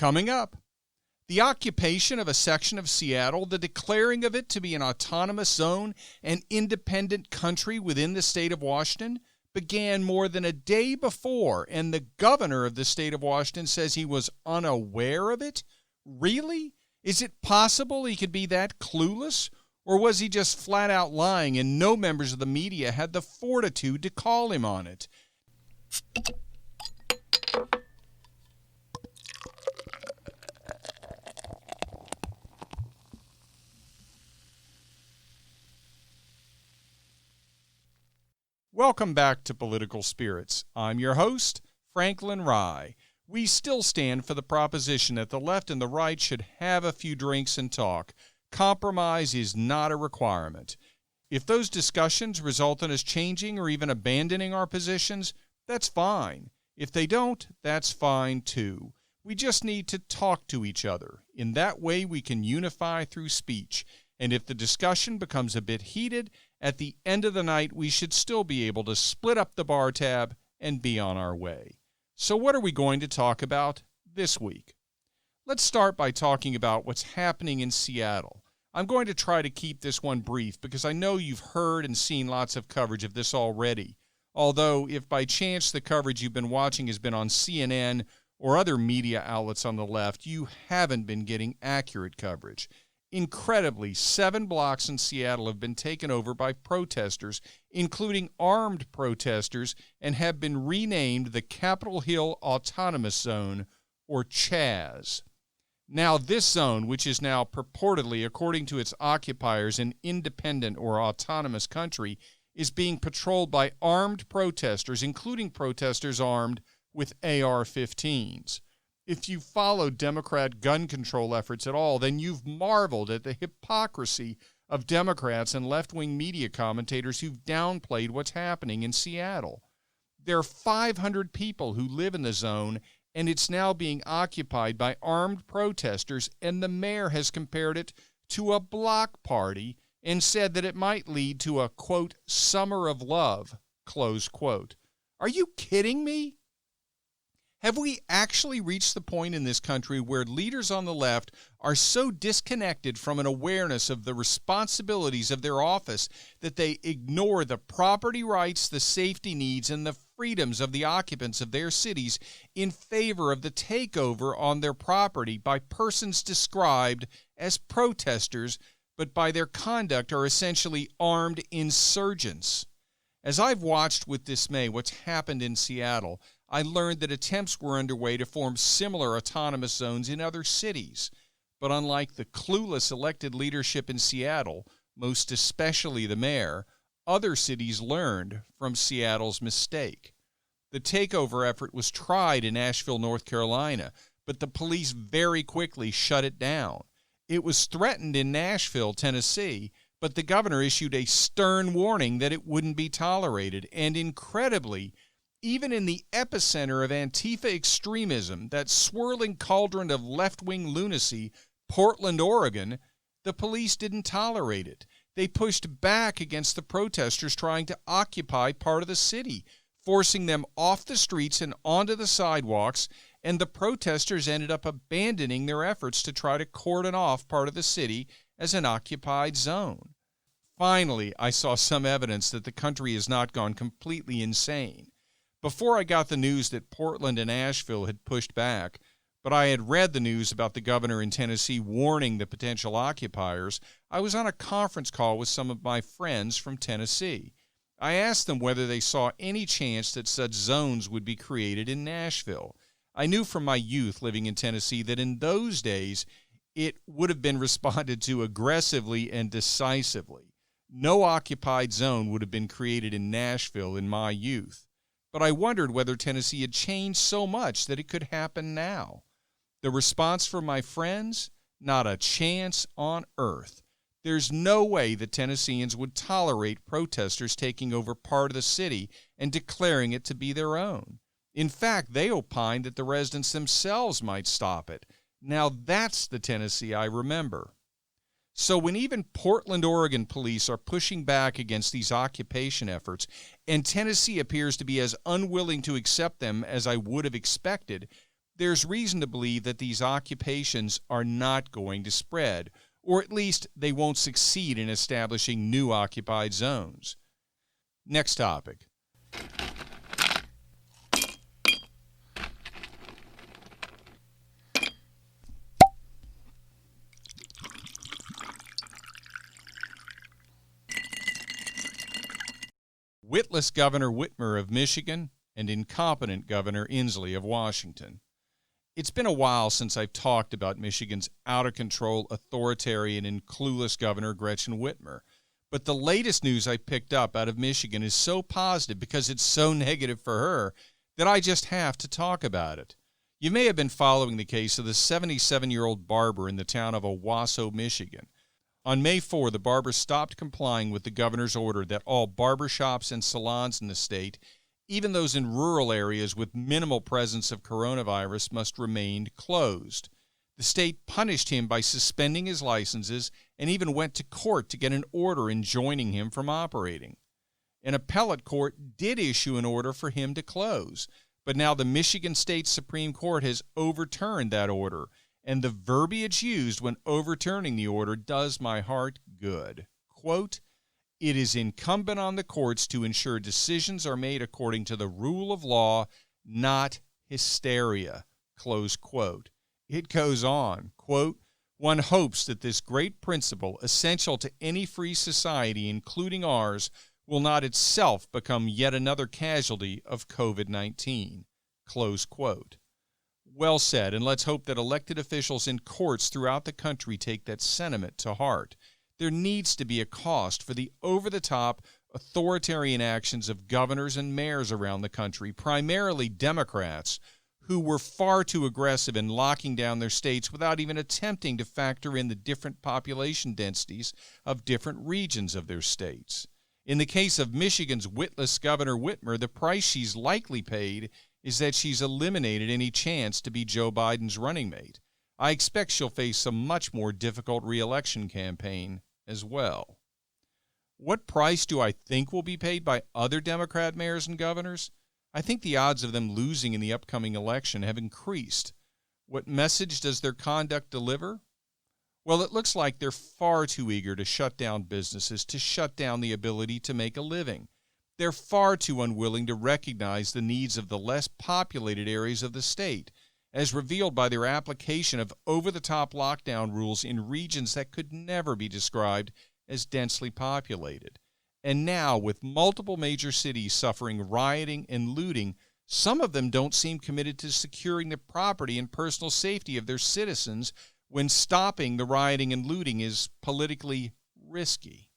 Coming up, the occupation of a section of Seattle, the declaring of it to be an autonomous zone and independent country within the state of Washington, began more than a day before, and the governor of the state of Washington says he was unaware of it? Really? Is it possible he could be that clueless? Or was he just flat out lying and no members of the media had the fortitude to call him on it? Welcome back to Political Spirits. I'm your host, Franklin Rye. We still stand for the proposition that the left and the right should have a few drinks and talk. Compromise is not a requirement. If those discussions result in us changing or even abandoning our positions, that's fine. If they don't, that's fine too. We just need to talk to each other. In that way, we can unify through speech. And if the discussion becomes a bit heated, at the end of the night, we should still be able to split up the bar tab and be on our way. So what are we going to talk about this week? Let's start by talking about what's happening in Seattle. I'm going to try to keep this one brief because I know you've heard and seen lots of coverage of this already. Although, if by chance the coverage you've been watching has been on CNN or other media outlets on the left, you haven't been getting accurate coverage. Incredibly, 7 blocks in Seattle have been taken over by protesters, including armed protesters, and have been renamed the Capitol Hill Autonomous Zone, or CHAZ. Now, this zone, which is now purportedly, according to its occupiers, an independent or autonomous country, is being patrolled by armed protesters, including protesters armed with AR-15s. If you follow Democrat gun control efforts at all, then you've marveled at the hypocrisy of Democrats and left-wing media commentators who've downplayed what's happening in Seattle. There are 500 people who live in the zone, and it's now being occupied by armed protesters, and the mayor has compared it to a block party and said that it might lead to a, quote, summer of love, close quote. Are you kidding me? Have we actually reached the point in this country where leaders on the left are so disconnected from an awareness of the responsibilities of their office that they ignore the property rights, the safety needs, and the freedoms of the occupants of their cities in favor of the takeover on their property by persons described as protesters, but by their conduct are essentially armed insurgents? As I've watched with dismay what's happened in Seattle, I learned that attempts were underway to form similar autonomous zones in other cities. But unlike the clueless elected leadership in Seattle, most especially the mayor, other cities learned from Seattle's mistake. The takeover effort was tried in Asheville, North Carolina, but the police very quickly shut it down. It was threatened in Nashville, Tennessee, but the governor issued a stern warning that it wouldn't be tolerated, and incredibly, even in the epicenter of Antifa extremism, that swirling cauldron of left-wing lunacy, Portland, Oregon, the police didn't tolerate it. They pushed back against the protesters trying to occupy part of the city, forcing them off the streets and onto the sidewalks, and the protesters ended up abandoning their efforts to try to cordon off part of the city as an occupied zone. Finally, I saw some evidence that the country has not gone completely insane. Before I got the news that Portland and Asheville had pushed back, but I had read the news about the governor in Tennessee warning the potential occupiers, I was on a conference call with some of my friends from Tennessee. I asked them whether they saw any chance that such zones would be created in Nashville. I knew from my youth living in Tennessee that in those days it would have been responded to aggressively and decisively. No occupied zone would have been created in Nashville in my youth. But I wondered whether Tennessee had changed so much that it could happen now. The response from my friends? Not a chance on earth. There's no way that Tennesseans would tolerate protesters taking over part of the city and declaring it to be their own. In fact, they opined that the residents themselves might stop it. Now that's the Tennessee I remember. So when even Portland, Oregon police are pushing back against these occupation efforts, and Tennessee appears to be as unwilling to accept them as I would have expected, there's reason to believe that these occupations are not going to spread, or at least they won't succeed in establishing new occupied zones. Next topic. Witless Governor Whitmer of Michigan and incompetent Governor Inslee of Washington. It's been a while since I've talked about Michigan's out-of-control, authoritarian, and clueless Governor Gretchen Whitmer. But the latest news I picked up out of Michigan is so positive because it's so negative for her that I just have to talk about it. You may have been following the case of the 77-year-old barber in the town of Owasso, Michigan. On May 4, the barber stopped complying with the governor's order that all barbershops and salons in the state, even those in rural areas with minimal presence of coronavirus, must remain closed. The state punished him by suspending his licenses and even went to court to get an order enjoining him from operating. An appellate court did issue an order for him to close, but now the Michigan State Supreme Court has overturned that order, and the verbiage used when overturning the order does my heart good. Quote, "It is incumbent on the courts to ensure decisions are made according to the rule of law, not hysteria." Close quote. It goes on, quote, "One hopes that this great principle, essential to any free society, including ours, will not itself become yet another casualty of COVID-19. Close quote. Well said, and let's hope that elected officials in courts throughout the country take that sentiment to heart. There needs to be a cost for the over-the-top authoritarian actions of governors and mayors around the country, primarily Democrats, who were far too aggressive in locking down their states without even attempting to factor in the different population densities of different regions of their states. In the case of Michigan's witless Governor Whitmer, the price she's likely paid is that she's eliminated any chance to be Joe Biden's running mate. I expect she'll face a much more difficult re-election campaign as well. What price do I think will be paid by other Democrat mayors and governors? I think the odds of them losing in the upcoming election have increased. What message does their conduct deliver? Well, it looks like they're far too eager to shut down businesses, to shut down the ability to make a living. They're far too unwilling to recognize the needs of the less populated areas of the state, as revealed by their application of over-the-top lockdown rules in regions that could never be described as densely populated. And now, with multiple major cities suffering rioting and looting, some of them don't seem committed to securing the property and personal safety of their citizens when stopping the rioting and looting is politically risky.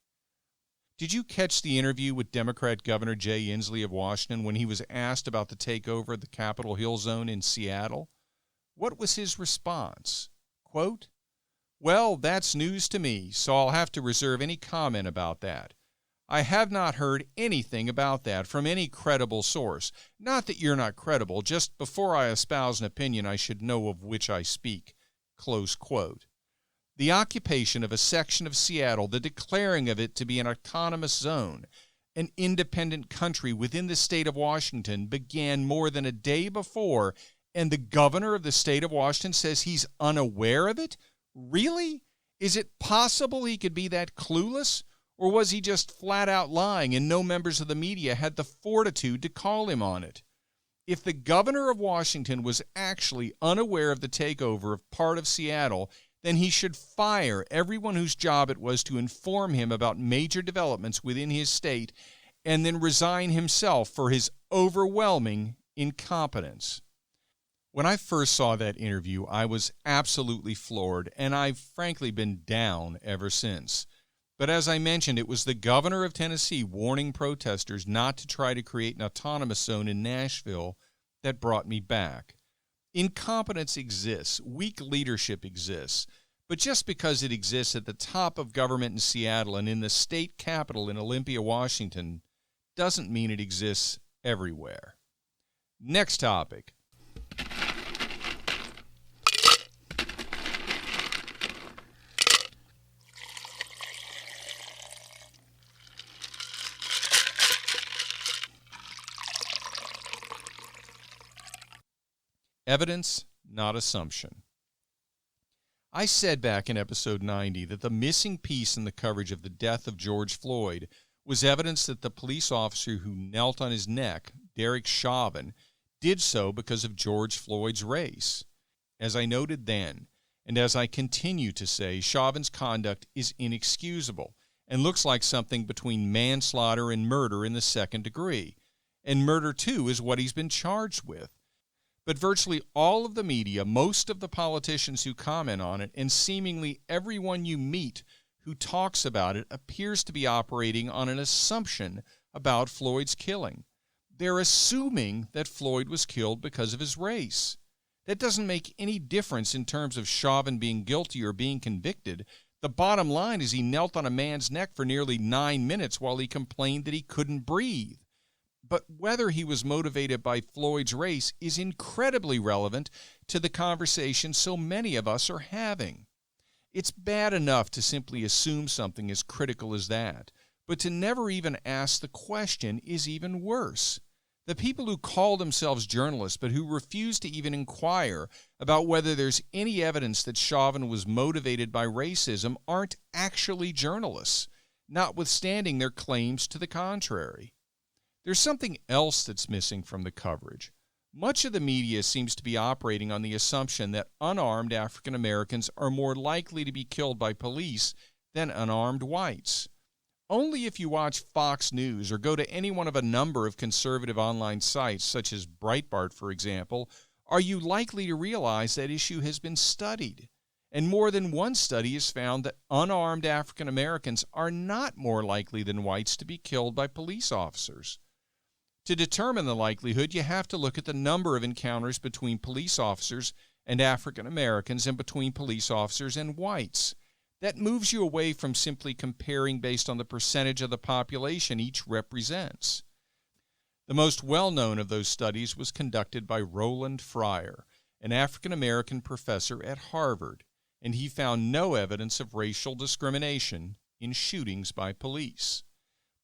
Did you catch the interview with Democrat Governor Jay Inslee of Washington when he was asked about the takeover of the Capitol Hill zone in Seattle? What was his response? Quote, "Well, that's news to me, so I'll have to reserve any comment about that. I have not heard anything about that from any credible source. Not that you're not credible, just before I espouse an opinion I should know of which I speak." Close quote. The occupation of a section of Seattle, the declaring of it to be an autonomous zone, an independent country within the state of Washington, began more than a day before, and the governor of the state of Washington says he's unaware of it? Really? Is it possible he could be that clueless? Or was he just flat out lying and no members of the media had the fortitude to call him on it? If the governor of Washington was actually unaware of the takeover of part of Seattle, then he should fire everyone whose job it was to inform him about major developments within his state and then resign himself for his overwhelming incompetence. When I first saw that interview, I was absolutely floored, and I've frankly been down ever since. But as I mentioned, it was the governor of Tennessee warning protesters not to try to create an autonomous zone in Nashville that brought me back. Incompetence exists, weak leadership exists, but just because it exists at the top of government in Seattle and in the state capitol in Olympia, Washington, doesn't mean it exists everywhere. Next topic. Evidence, not assumption. I said back in episode 90 that the missing piece in the coverage of the death of George Floyd was evidence that the police officer who knelt on his neck, Derek Chauvin, did so because of George Floyd's race. As I noted then, and as I continue to say, Chauvin's conduct is inexcusable and looks like something between manslaughter and murder in the second degree. And murder, too, is what he's been charged with. But virtually all of the media, most of the politicians who comment on it, and seemingly everyone you meet who talks about it appears to be operating on an assumption about Floyd's killing. They're assuming that Floyd was killed because of his race. That doesn't make any difference in terms of Chauvin being guilty or being convicted. The bottom line is he knelt on a man's neck for nearly 9 minutes while he complained that he couldn't breathe. But whether he was motivated by Floyd's race is incredibly relevant to the conversation so many of us are having. It's bad enough to simply assume something as critical as that, but to never even ask the question is even worse. The people who call themselves journalists but who refuse to even inquire about whether there's any evidence that Chauvin was motivated by racism aren't actually journalists, notwithstanding their claims to the contrary. There's something else that's missing from the coverage. Much of the media seems to be operating on the assumption that unarmed African Americans are more likely to be killed by police than unarmed whites. Only if you watch Fox News or go to any one of a number of conservative online sites, such as Breitbart, for example, are you likely to realize that issue has been studied. And more than one study has found that unarmed African Americans are not more likely than whites to be killed by police officers. To determine the likelihood, you have to look at the number of encounters between police officers and African Americans and between police officers and whites. That moves you away from simply comparing based on the percentage of the population each represents. The most well-known of those studies was conducted by Roland Fryer, an African American professor at Harvard, and he found no evidence of racial discrimination in shootings by police.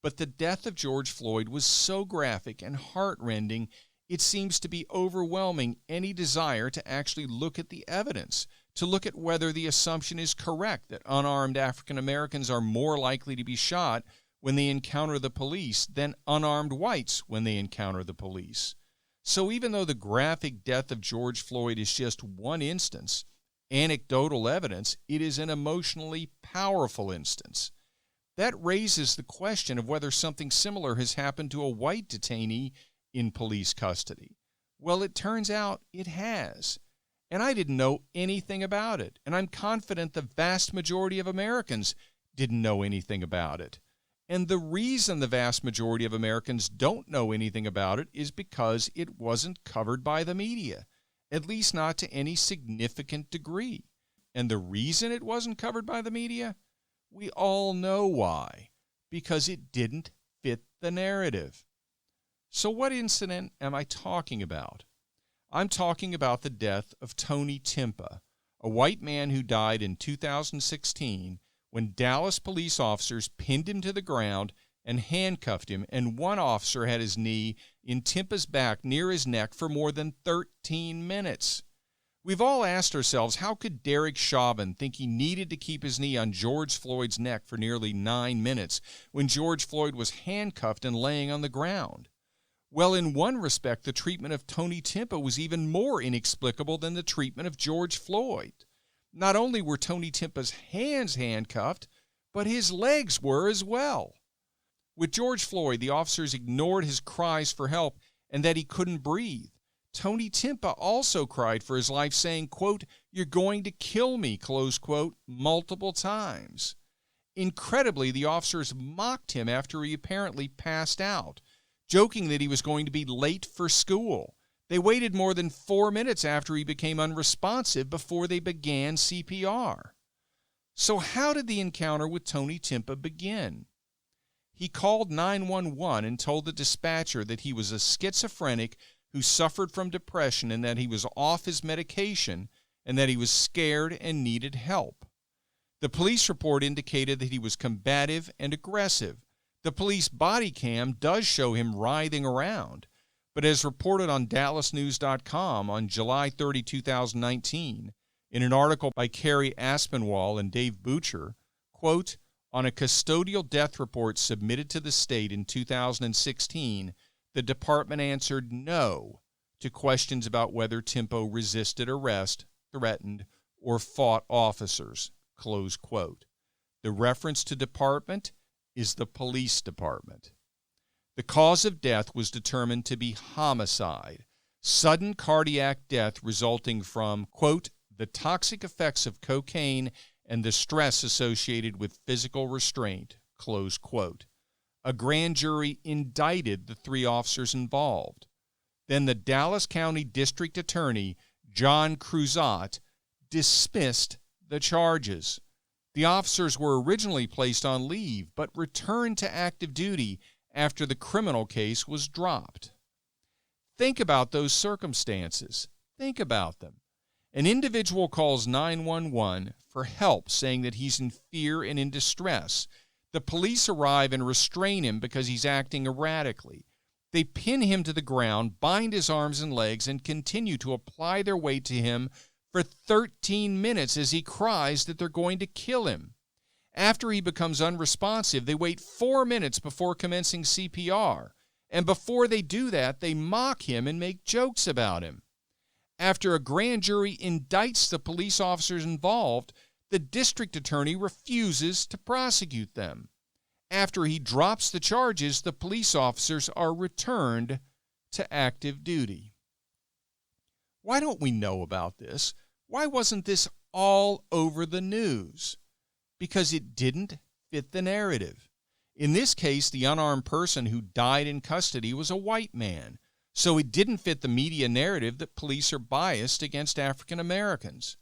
But the death of George Floyd was so graphic and heart-rending, it seems to be overwhelming any desire to actually look at the evidence, to look at whether the assumption is correct that unarmed African Americans are more likely to be shot when they encounter the police than unarmed whites when they encounter the police. So even though the graphic death of George Floyd is just one instance, anecdotal evidence, it is an emotionally powerful instance. That raises the question of whether something similar has happened to a white detainee in police custody. Well, it turns out it has. And I didn't know anything about it. And I'm confident the vast majority of Americans didn't know anything about it. And the reason the vast majority of Americans don't know anything about it is because it wasn't covered by the media, at least not to any significant degree. And the reason it wasn't covered by the media? We all know why. Because it didn't fit the narrative. So what incident am I talking about? I'm talking about the death of Tony Tempah, a white man who died in 2016 when Dallas police officers pinned him to the ground and handcuffed him, and one officer had his knee in Tempah's back near his neck for more than 13 minutes. We've all asked ourselves, how could Derek Chauvin think he needed to keep his knee on George Floyd's neck for nearly 9 minutes when George Floyd was handcuffed and laying on the ground? Well, in one respect, the treatment of Tony Tempah was even more inexplicable than the treatment of George Floyd. Not only were Tony Tempah's hands handcuffed, but his legs were as well. With George Floyd, the officers ignored his cries for help and that he couldn't breathe. Tony Tempah also cried for his life, saying, quote, "You're going to kill me," close quote, multiple times. Incredibly, the officers mocked him after he apparently passed out, joking that he was going to be late for school. They waited more than 4 minutes after he became unresponsive before they began CPR. So how did the encounter with Tony Tempah begin? He called 911 and told the dispatcher that he was a schizophrenic who suffered from depression and that he was off his medication and that he was scared and needed help. The police report indicated that he was combative and aggressive. The police body cam does show him writhing around, But as reported on DallasNews.com on July 30, 2019, in an article by Carrie Aspinwall and Dave Butcher, quote, on a custodial death report submitted to the state in 2016, the department answered no to questions about whether Tempah resisted arrest, threatened, or fought officers, close quote. The reference to department is the police department. The cause of death was determined to be homicide, sudden cardiac death resulting from, quote, the toxic effects of cocaine and the stress associated with physical restraint, close quote. A grand jury indicted the 3 officers involved. Then the Dallas County District Attorney, John Cruzat, dismissed the charges. The officers were originally placed on leave, but returned to active duty after the criminal case was dropped. Think about those circumstances. Think about them. An individual calls 911 for help, saying that he's in fear and in distress. The police arrive and restrain him because he's acting erratically. They pin him to the ground, bind his arms and legs, and continue to apply their weight to him for 13 minutes as he cries that they're going to kill him. After he becomes unresponsive, they wait 4 minutes before commencing CPR. And before they do that, they mock him and make jokes about him. After a grand jury indicts the police officers involved, the district attorney refuses to prosecute them. After he drops the charges, the police officers are returned to active duty. Why don't we know about this? Why wasn't this all over the news? Because it didn't fit the narrative. In this case, the unarmed person who died in custody was a white man, so it didn't fit the media narrative that police are biased against African Americans.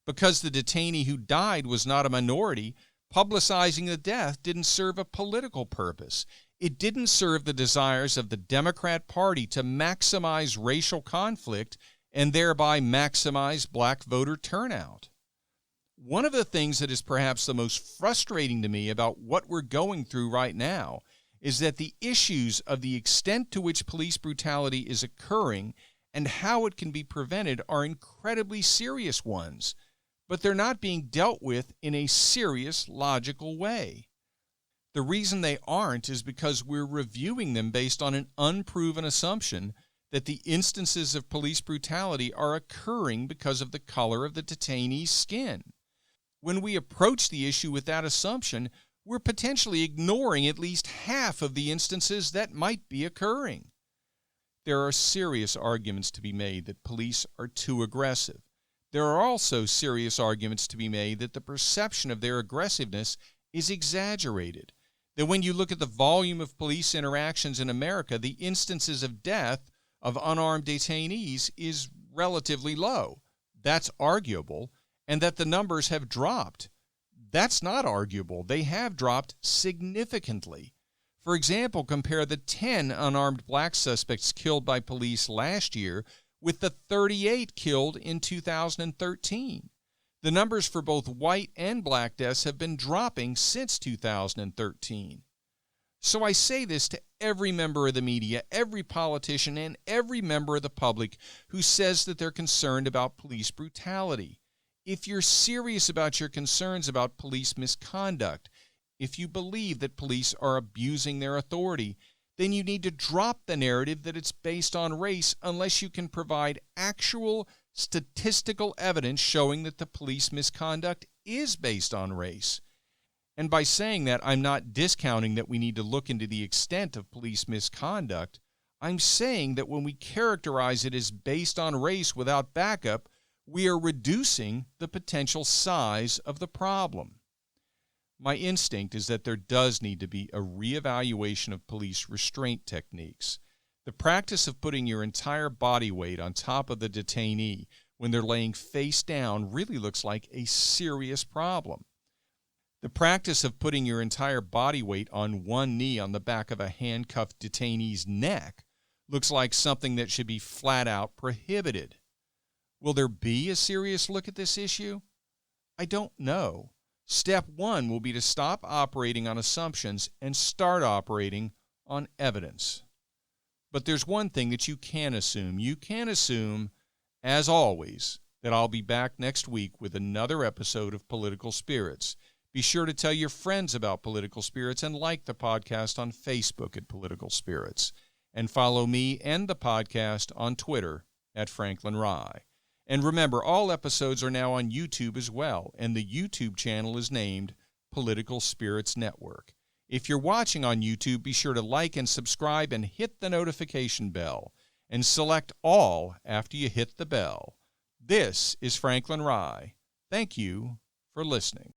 Because the detainee who died was not a minority, publicizing the death didn't serve a political purpose. It didn't serve the desires of the Democrat Party to maximize racial conflict and thereby maximize black voter turnout. One of the things that is perhaps the most frustrating to me about what we're going through right now is that the issues of the extent to which police brutality is occurring and how it can be prevented are incredibly serious ones, but they're not being dealt with in a serious, logical way. The reason they aren't is because we're reviewing them based on an unproven assumption that the instances of police brutality are occurring because of the color of the detainee's skin. When we approach the issue with that assumption, we're potentially ignoring at least half of the instances that might be occurring. There are serious arguments to be made that police are too aggressive. There are also serious arguments to be made that the perception of their aggressiveness is exaggerated. That when you look at the volume of police interactions in America, the instances of death of unarmed detainees is relatively low. That's arguable. And that the numbers have dropped. That's not arguable. They have dropped significantly. For example, compare the 10 unarmed black suspects killed by police last year with the 38 killed in 2013. The numbers for both white and black deaths have been dropping since 2013. So I say this to every member of the media, every politician, and every member of the public who says that they're concerned about police brutality. If you're serious about your concerns about police misconduct, if you believe that police are abusing their authority, then you need to drop the narrative that it's based on race unless you can provide actual statistical evidence showing that the police misconduct is based on race. And by saying that, I'm not discounting that we need to look into the extent of police misconduct. I'm saying that when we characterize it as based on race without backup, we are reducing the potential size of the problem. My instinct is that there does need to be a reevaluation of police restraint techniques. The practice of putting your entire body weight on top of the detainee when they're laying face down really looks like a serious problem. The practice of putting your entire body weight on one knee on the back of a handcuffed detainee's neck looks like something that should be flat out prohibited. Will there be a serious look at this issue? I don't know. Step 1 will be to stop operating on assumptions and start operating on evidence. But there's one thing that you can assume. You can assume, as always, that I'll be back next week with another episode of Political Spirits. Be sure to tell your friends about Political Spirits and like the podcast on Facebook at Political Spirits. And follow me and the podcast on Twitter at Franklin Rye. And remember, all episodes are now on YouTube as well, and the YouTube channel is named Political Spirits Network. If you're watching on YouTube, be sure to like and subscribe and hit the notification bell, and select all after you hit the bell. This is Franklin Rye. Thank you for listening.